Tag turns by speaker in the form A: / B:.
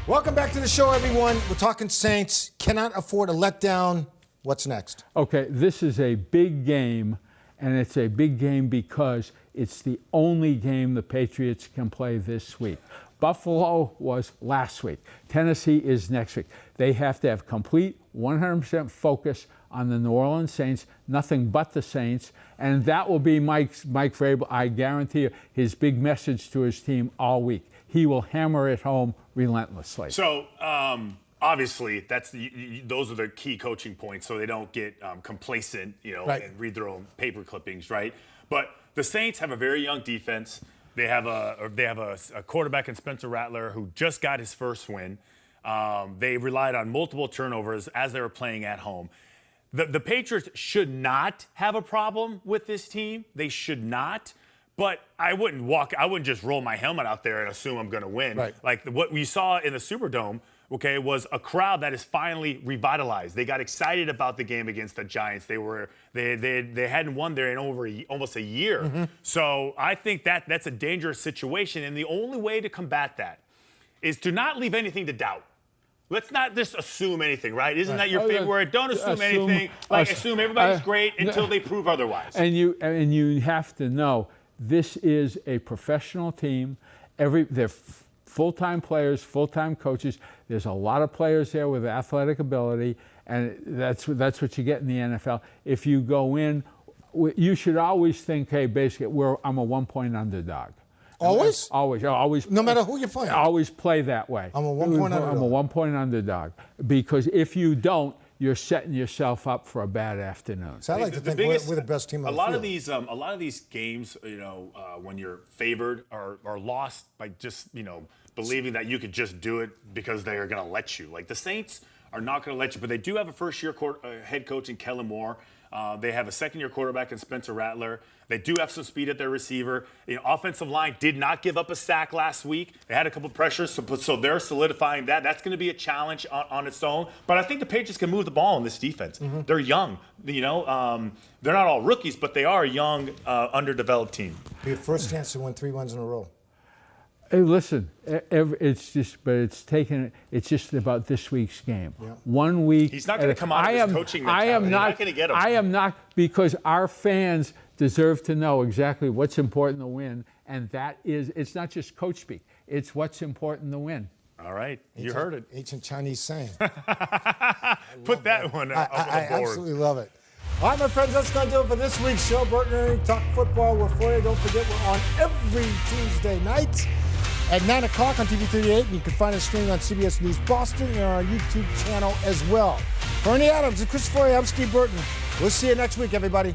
A: Welcome back to the show, everyone. We're talking Saints. Cannot afford a letdown. What's next?
B: Okay, this is a big game, and it's a big game because it's the only game the Patriots can play this week. Buffalo was last week. Tennessee is next week. They have to have complete 100% focus on the New Orleans Saints, nothing but the Saints, and that will be Mike Vrabel, I guarantee you, his big message to his team all week. He will hammer it home relentlessly.
C: So, obviously, those are the key coaching points, so they don't get complacent,
A: right,
C: and read their own paper clippings, right? But the Saints have a very young defense. They have a quarterback in Spencer Rattler who just got his first win. They relied on multiple turnovers as they were playing at home. The Patriots should not have a problem with this team. They should not. But I wouldn't just roll my helmet out there and assume I'm going to win.
A: Right.
C: Like what we saw in the Superdome, okay, was a crowd that is finally revitalized. They got excited about the game against the Giants. They hadn't won there in almost a year.
A: Mm-hmm.
C: So I think that's a dangerous situation, and the only way to combat that is to not leave anything to doubt. Let's not just assume anything, right? Isn't that your favorite word? Don't assume anything. Assume everybody's great until they prove otherwise.
B: And you have to know this is a professional team. They're full-time players, full-time coaches. There's a lot of players there with athletic ability, and that's what you get in the NFL. If you go in, you should always think, hey, basically, I'm a 1-point underdog.
A: Always?
B: Always.
A: No matter who you're playing?
B: Always play that way.
A: I'm a 1-point underdog.
B: I'm a 1-point underdog. Because if you don't, you're setting yourself up for a bad afternoon.
A: So I like to think we're the best team on the field.
C: A lot of these games, when you're favored are lost by just, believing that you could just do it because they are going to let you. Like the Saints are not going to let you, but they do have a first-year head coach in Kellen Moore. They have a second-year quarterback in Spencer Rattler. They do have some speed at their receiver. The offensive line did not give up a sack last week. They had a couple pressures, so they're solidifying that. That's going to be a challenge on its own. But I think the Patriots can move the ball in this defense. Mm-hmm. They're young. They're not all rookies, but they are a young, underdeveloped team.
A: Be your first chance to win 3 wins in a row.
B: Hey, listen, it's just about this week's game.
A: Yeah.
B: 1 week.
C: He's not going to come out of his coaching mentality. You're not going to get him.
B: I am not, because our fans deserve to know exactly what's important to win, and it's not just coach speak. It's what's important to win.
C: All right, you heard it.
A: Ancient Chinese saying.
C: Put that one up on the board.
A: I absolutely love it. All right, my friends, that's going to do it for this week's show. Burton Ernie, Talk Football with Fauria. Don't forget, we're on every Tuesday night at 9 o'clock on TV 38. And you can find us streaming on CBS News Boston and our YouTube channel as well. For Ernie Adams and Chris Fauria, I'm Steve Burton. We'll see you next week, everybody.